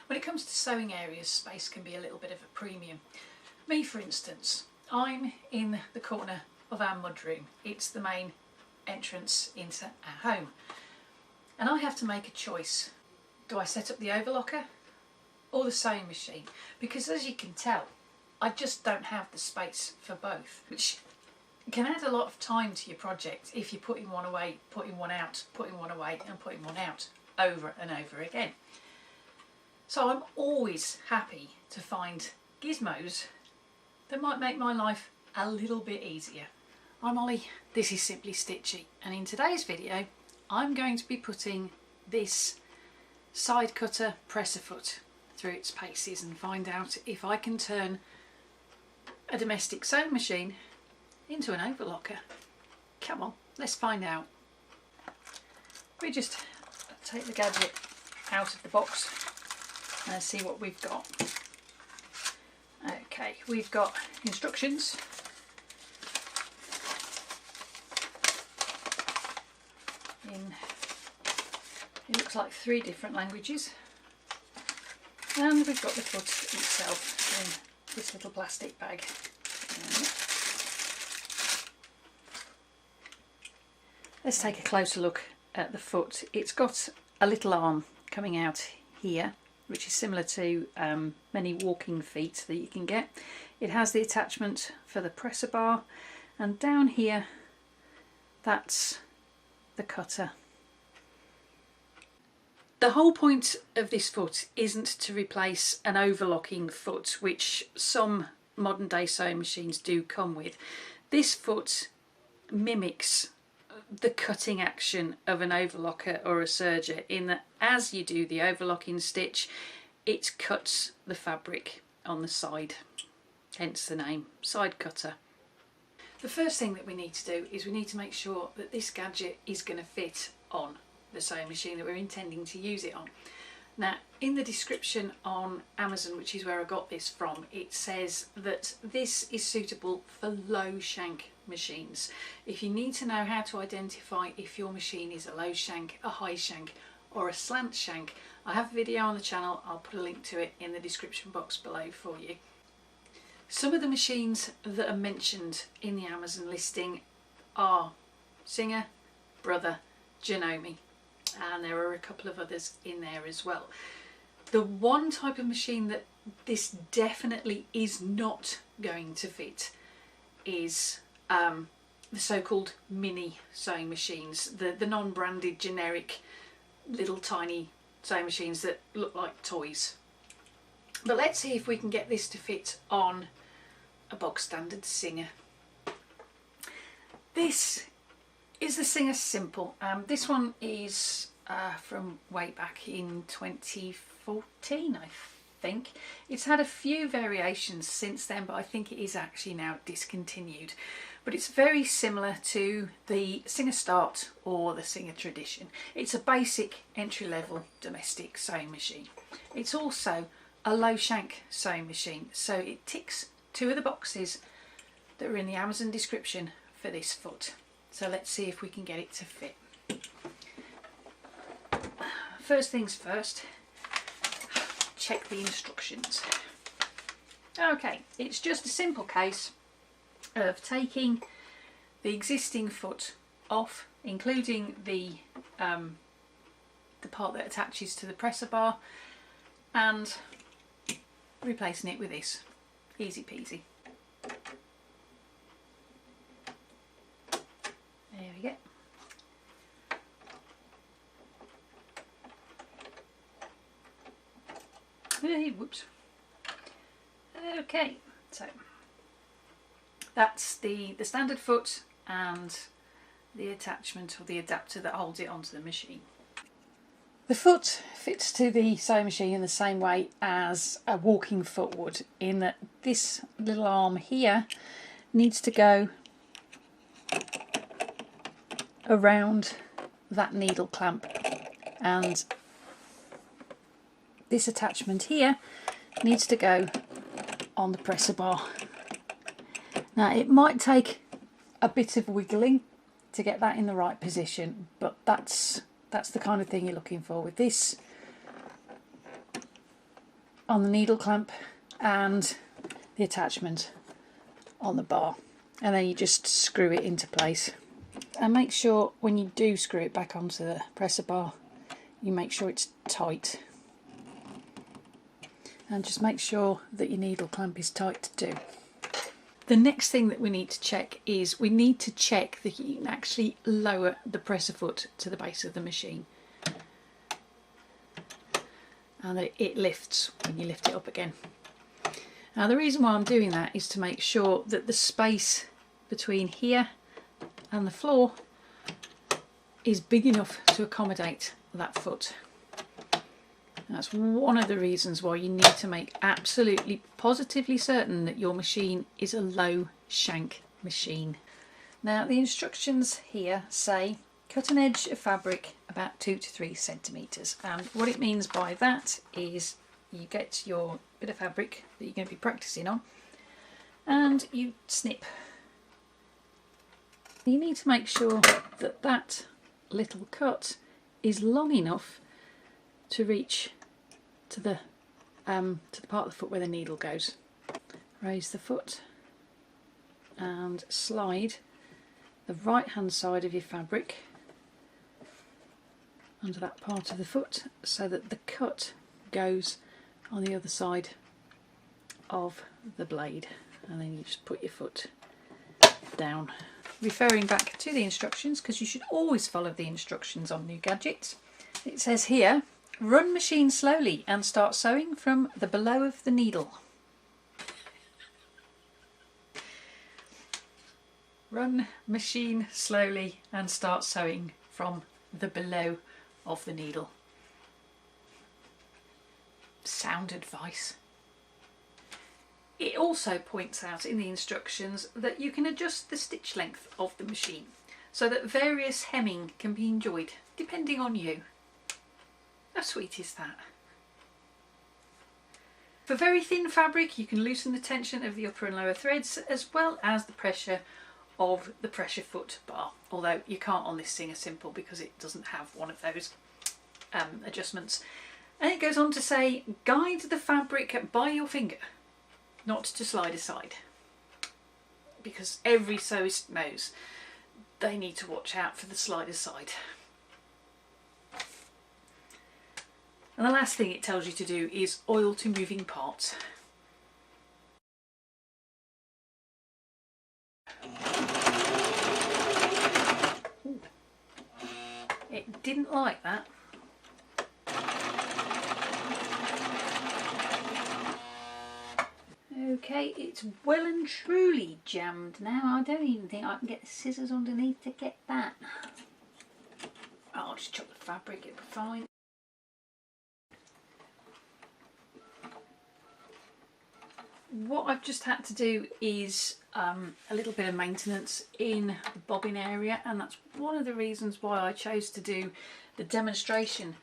When it comes to sewing areas, space can be a little bit of a premium. Me, for instance, I'm in the corner of our mudroom. It's the main entrance into our home. And I have to make a choice. Do I set up the overlocker or the sewing machine? Because as you can tell, I just don't have the space for both, which can add a lot of time to your project if you're putting one away, putting one out, putting one away and putting one out over and over again. So I'm always happy to find gizmos that might make my life a little bit easier. I'm Ollie, this is Simply Stitchy, and in today's video I'm going to be putting this side cutter presser foot through its paces and find out if I can turn a domestic sewing machine into an overlocker. Come on, let's find out. We just take the gadget out of the box and see what we've got. Okay, we've got instructions, it looks like 3 different languages, and we've got the foot itself in this little plastic bag. Let's take a closer look at the foot. It's got a little arm coming out here, which is similar to many walking feet that you can get. It has the attachment for the presser bar, and down here that's the cutter. The whole point of this foot isn't to replace an overlocking foot, which some modern day sewing machines do come with. This foot mimics the cutting action of an overlocker or a serger, in that as you do the overlocking stitch, it cuts the fabric on the side, hence the name, side cutter. The first thing that we need to do is we need to make sure that this gadget is going to fit on the sewing machine that we're intending to use it on. Now, in the description on Amazon, which is where I got this from, it says that this is suitable for low shank machines. If you need to know how to identify if your machine is a low shank, a high shank or a slant shank, I have a video on the channel. I'll put a link to it in the description box below for you. Some of the machines that are mentioned in the Amazon listing are Singer, Brother, Janome, and there are a couple of others in there as well. The one type of machine that this definitely is not going to fit is the so-called mini sewing machines, the non-branded generic little tiny sewing machines that look like toys. But let's see if we can get this to fit on a bog standard Singer. This is the Singer Simple. This one is from way back in 2014, I think. It's had a few variations since then, but I think it is actually now discontinued. But it's very similar to the Singer Start or the Singer Tradition. It's a basic entry-level domestic sewing machine. It's also a low shank sewing machine, so it ticks 2 of the boxes that are in the Amazon description for this foot. So let's see if we can get it to fit. First things first, check the instructions. Okay, it's just a simple case of taking the existing foot off, including the part that attaches to the presser bar, and replacing it with this. Easy peasy. There we go. Hey, whoops. Okay, so that's the standard foot and the attachment or the adapter that holds it onto the machine. The foot fits to the sewing machine in the same way as a walking foot would, in that this little arm here needs to go around that needle clamp, and this attachment here needs to go on the presser bar. Now, it might take a bit of wiggling to get that in the right position, but that's the kind of thing you're looking for with this. on the needle clamp and the attachment on the bar, and then you just screw it into place. And make sure when you do screw it back onto the presser bar, you make sure it's tight, and just make sure that your needle clamp is tight too. The next thing that we need to check is we need to check that you can actually lower the presser foot to the base of the machine, and that it lifts when you lift it up again. Now the reason why I'm doing that is to make sure that the space between here and the floor is big enough to accommodate that foot. That's one of the reasons why you need to make absolutely positively certain that your machine is a low shank machine. Now the instructions here say cut an edge of fabric about 2 to 3 centimetres, and what it means by that is you get your bit of fabric that you're going to be practicing on and you snip. You need to make sure that that little cut is long enough to reach to the part of the foot where the needle goes. Raise the foot and slide the right hand side of your fabric onto that part of the foot so that the cut goes on the other side of the blade, and then you just put your foot down. Referring back to the instructions, because you should always follow the instructions on new gadgets, it says here, run machine slowly and start sewing from the below of the needle. Run machine slowly and start sewing from the below of the needle. Sound advice. It also points out in the instructions that you can adjust the stitch length of the machine so that various hemming can be enjoyed depending on you. How sweet is that? For very thin fabric you can loosen the tension of the upper and lower threads as well as the pressure of the pressure foot bar, although you can't on this Singer Simple because it doesn't have one of those adjustments. And it goes on to say, guide the fabric by your finger, not to slide aside, because every sewist knows they need to watch out for the slide aside. And the last thing it tells you to do is oil to moving parts. Ooh. It didn't like that. Okay, it's well and truly jammed now. I don't even think I can get the scissors underneath to get that. I'll just chop the fabric, it'll be fine. What I've just had to do is a little bit of maintenance in the bobbin area, and that's one of the reasons why I chose to do the demonstration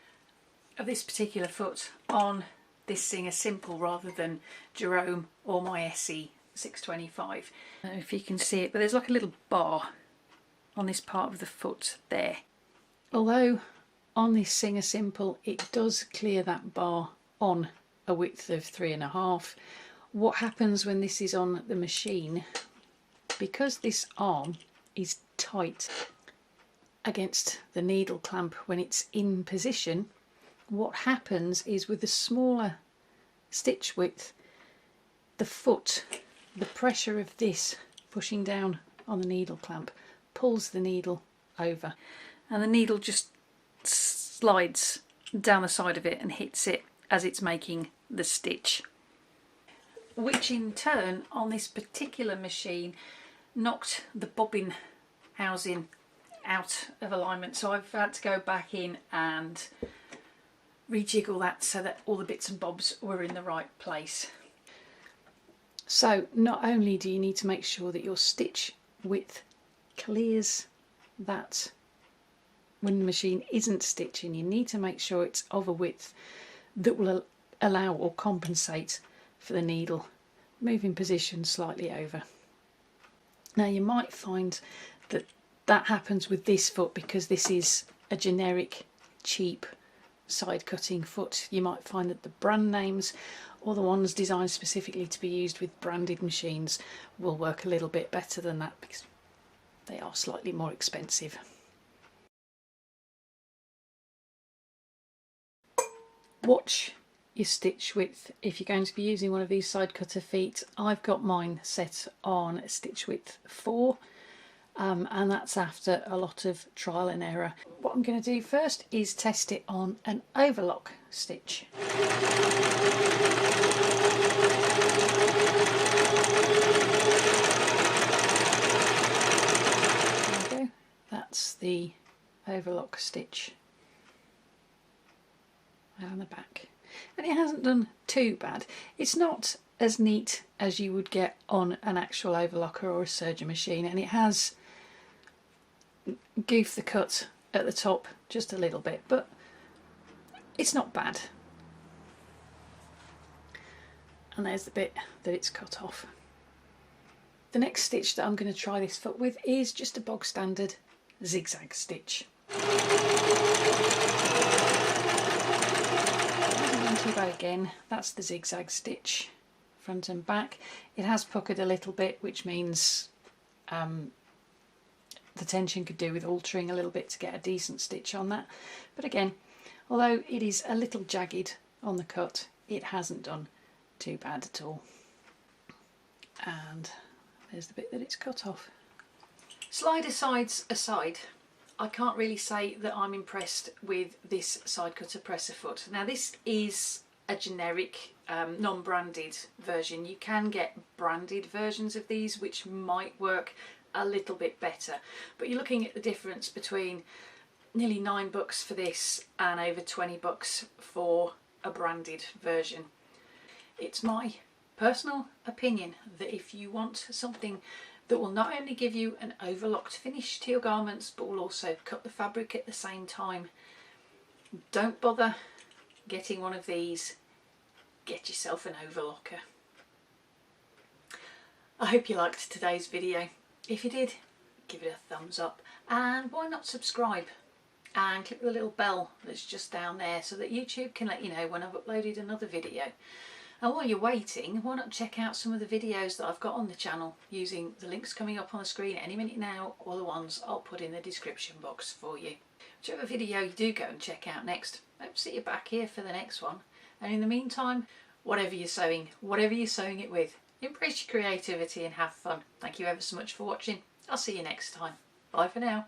of this particular foot on this Singer Simple rather than Jerome or my SE 625. I don't know if you can see it, but there's like a little bar on this part of the foot there. Although on this Singer Simple it does clear that bar on a width of 3.5. What happens when this is on the machine, because this arm is tight against the needle clamp when it's in position, what happens is with the smaller stitch width, the foot, the pressure of this pushing down on the needle clamp pulls the needle over, and the needle just slides down the side of it and hits it as it's making the stitch, which in turn on this particular machine knocked the bobbin housing out of alignment, so I've had to go back in and rejiggle that so that all the bits and bobs were in the right place. So not only do you need to make sure that your stitch width clears that when the machine isn't stitching, you need to make sure it's of a width that will allow or compensate for the needle moving position slightly over. Now you might find that that happens with this foot because this is a generic cheap side cutting foot, you might find that the brand names or the ones designed specifically to be used with branded machines will work a little bit better than that because they are slightly more expensive. Watch your stitch width if you're going to be using one of these side cutter feet. I've got mine set on stitch width 4. And that's after a lot of trial and error. What I'm going to do first is test it on an overlock stitch. There we go. That's the overlock stitch down the back, and it hasn't done too bad. It's not as neat as you would get on an actual overlocker or a Serger machine, and it has goofed the cut at the top just a little bit, but it's not bad. And there's the bit that it's cut off. The next stitch that I'm going to try this foot with is just a bog standard zigzag stitch. Too bad again. That's the zigzag stitch, front and back. It has puckered a little bit, which means the tension could do with altering a little bit to get a decent stitch on that. But again, although it is a little jagged on the cut, it hasn't done too bad at all. And there's the bit that it's cut off. Slider sides aside, I can't really say that I'm impressed with this side cutter presser foot. Now this is a generic non-branded version. You can get branded versions of these which might work a little bit better, but you're looking at the difference between nearly $9 for this and over $20 for a branded version. It's my personal opinion that if you want something that will not only give you an overlocked finish to your garments but will also cut the fabric at the same time, don't bother getting one of these. Get yourself an overlocker. I hope you liked today's video. If you did, give it a thumbs up, and why not subscribe and click the little bell that's just down there so that YouTube can let you know when I've uploaded another video. And while you're waiting, why not check out some of the videos that I've got on the channel using the links coming up on the screen any minute now, or the ones I'll put in the description box for you. Whichever video you do go and check out next, I hope to see you back here for the next one. And in the meantime, whatever you're sewing it with, embrace your creativity and have fun. Thank you ever so much for watching. I'll see you next time. Bye for now.